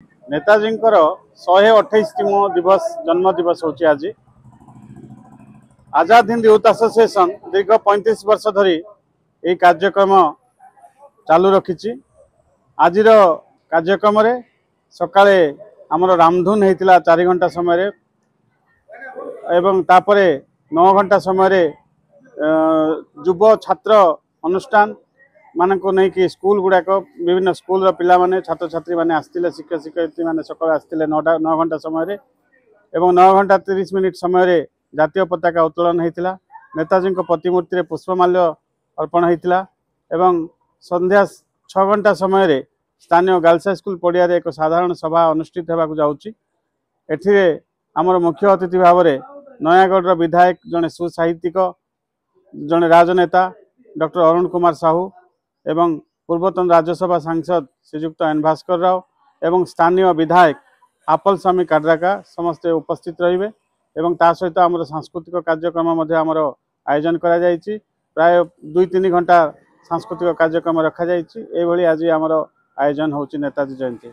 नेताजी 128तम दिवस जन्म दिवस होची आज। आजाद हिंद यूथ एसोसिएशन दीर्घ 35 वर्ष धरी यह कार्यक्रम चालू रखी। आज कार्यक्रम सकाळे आमर रामधुन होता 4 घंटा समय एवं तापरे 9 घंटा समय युव छात्र अनुष्ठान मान को नहीं कि स्कूल गुड़ाक विभिन्न स्कूल पिला माने छात्र छात्री माने आसते शिक्षक शिक्षयित्री माने सकाळ आसते 9 घंटा समय एवं 9 घंटा 30 मिनिट समय जातीय पताका उत्तोलन होता। नेताजी प्रतिमूर्ति पुष्पमाल्य अर्पण होता एवं संध्या 6 घंटा समय स्थानीय गर्ल्स हाई स्कूल पड़िया एक साधारण सभा अनुष्ठित होगा जाऊँगी। एठिरे आमर मुख्य अतिथि भाव में नयागढ़ विधायक जड़े सुसाहित्यिक जड़े राजनेता डॉक्टर अरुण कुमार साहू एवं पूर्वतन राज्यसभा सांसद श्रीजुक्त एन भास्कर राव एवं स्थानीय विधायक आपल स्वामी काड्राका समस्ते उपस्थित रहिबे एवं ता सहित आमर सांस्कृतिक कार्यक्रम आमर आयोजन करा जायछि। प्राय 2-3 घंटा सांस्कृतिक कार्यक्रम रखा जायछि। एभली आज आमर आयोजन होछि नेताजी जयंती।